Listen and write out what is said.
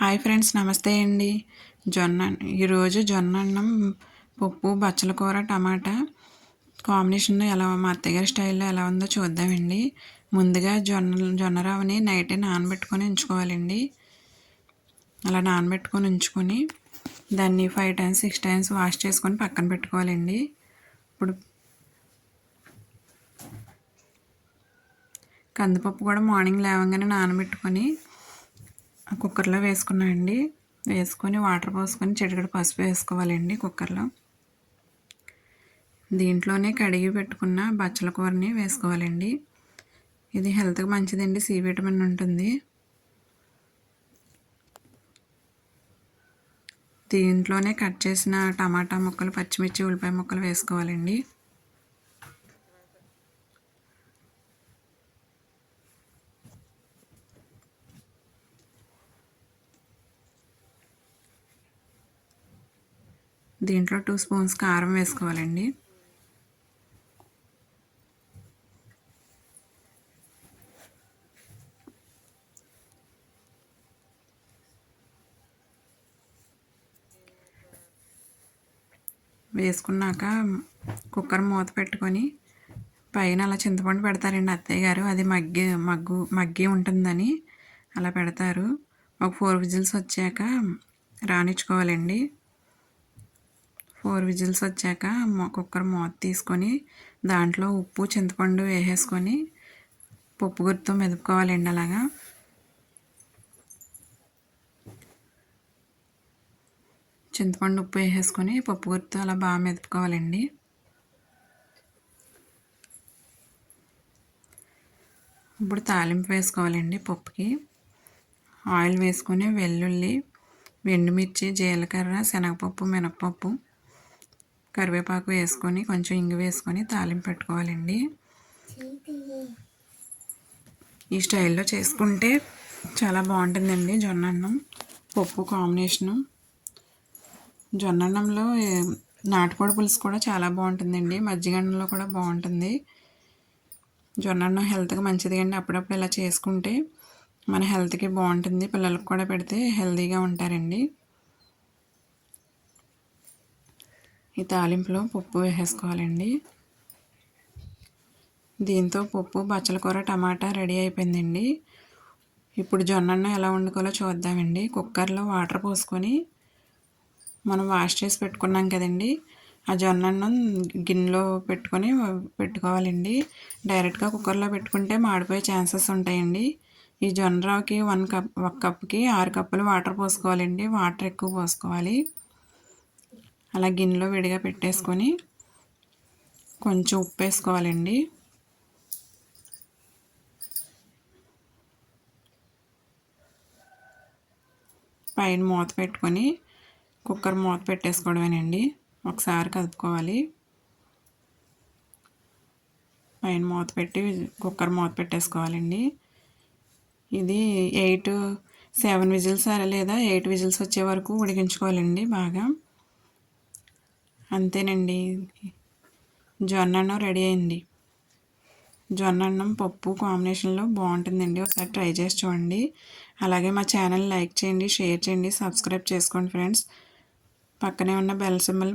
Hi friends, నమస్తే అండి. ఈరోజు జొన్న అన్నం, పప్పు, బచ్చల కూర, టమాటా కాంబినేషన్ ఎలా మా అత్తగారి స్టైల్లో ఎలా ఉందో చూద్దామండి. ముందుగా జొన్న రవ్వని నైటే నానబెట్టుకొని ఉంచుకోవాలండి. అలా నానబెట్టుకొని ఉంచుకొని దాన్ని 5 టైమ్స్ 6 టైమ్స్ వాష్ చేసుకొని పక్కన పెట్టుకోవాలండి. ఇప్పుడు కందిపప్పు కూడా మార్నింగ్ లేవగానే నానబెట్టుకొని కుక్కర్లో వేసుకున్నానండి. వేసుకొని వాటర్ పోసుకొని చిటికెడు పసుపు వేసుకోవాలండి కుక్కర్లో. దీంట్లోనే కడిగి పెట్టుకున్న బచ్చల కూరని వేసుకోవాలండి. ఇది హెల్త్కి మంచిదండి, సి విటమిన్ ఉంటుంది. దీంట్లోనే కట్ చేసిన టమాటా ముక్కలు, పచ్చిమిర్చి, ఉల్లిపాయ ముక్కలు వేసుకోవాలండి. దీంట్లో 2 స్పూన్స్ కారం వేసుకోవాలండి. వేసుకున్నాక కుక్కర్ మూత పెట్టుకొని పైన అలా చింతపండు పెడతారండి అత్తయ్య గారు. అది మగ్గి ఉంటుందని అలా పెడతారు. ఒక 4 విజిల్స్ వచ్చాక రానిచ్చుకోవాలండి. 4 విజిల్స్ వచ్చాక కుక్కర్ మూత తీసుకొని దాంట్లో ఉప్పు, చింతపండు వేసేసుకొని పప్పు గుత్తితో మెదుపుకోవాలండి. అలాగా చింతపండు, ఉప్పు వేసేసుకొని పప్పు గుత్తితో అలా బాగా మెదుపుకోవాలండి. ఇప్పుడు తాలింపు వేసుకోవాలండి. పప్పుకి ఆయిల్ వేసుకొని వెల్లుల్లి, ఎండుమిర్చి, జీలకర్ర, శనగపప్పు, మినపప్పు, కరివేపాకు వేసుకొని కొంచెం ఇంగు వేసుకొని తాలింపు పెట్టుకోవాలండి. ఈ స్టైల్లో చేసుకుంటే చాలా బాగుంటుందండి జొన్న అన్నం పప్పు కాంబినేషను. జొన్న అన్నంలో నాటుకోడి పులుసు కూడా చాలా బాగుంటుందండి. మజ్జిగ అన్నంలో కూడా బాగుంటుంది. జొన్న అన్నం హెల్త్కి మంచిది అండి. అప్పుడప్పుడు ఇలా చేసుకుంటే మన హెల్త్కి బాగుంటుంది. పిల్లలకు కూడా పెడితే హెల్తీగా ఉంటారండి. ఈ తాలింపులో పప్పు వేసేసుకోవాలండి. దీంతో పప్పు, బచ్చల కూర, టమాటా రెడీ అయిపోయిందండి. ఇప్పుడు జొన్న అన్నం ఎలా వండుకోవాలో చూద్దామండి. కుక్కర్లో వాటర్ పోసుకొని మనం వాష్ చేసి పెట్టుకున్నాం కదండి, ఆ జొన్న అన్నం గిన్నెలో పెట్టుకోవాలండి. డైరెక్ట్గా కుక్కర్లో పెట్టుకుంటే మాడిపోయే ఛాన్సెస్ ఉంటాయండి. ఈ జొన్న రవ్వకి 1 కప్కి 6 కప్పులు వాటర్ పోసుకోవాలండి. వాటర్ ఎక్కువ పోసుకోవాలి. అలా గిన్నెలో విడిగా పెట్టేసుకొని కొంచెం ఉప్పు వేసుకోవాలండి. పైన మూత పెట్టుకొని కుక్కర్ మూత పెట్టేసుకోవడమేనండి. ఒకసారి కలుపుకోవాలి. పైన మూత పెట్టి కుక్కర్ మూత పెట్టేసుకోవాలండి. ఇది 7 విజిల్స్ లేదా 8 విజిల్స్ వచ్చే వరకు ఉడికించుకోవాలండి బాగా. అంతేనండి, జొన్న అన్నం రెడీ అయింది. జొన్న అన్నం పప్పు కాంబినేషన్లో బాగుంటుందండి. ఒకసారి ట్రై చేసి చూడండి. అలాగే మా ఛానల్ లైక్ చేయండి, షేర్ చేయండి, సబ్స్క్రైబ్ చేసుకోండి ఫ్రెండ్స్. పక్కనే ఉన్న బెల్ సింబల్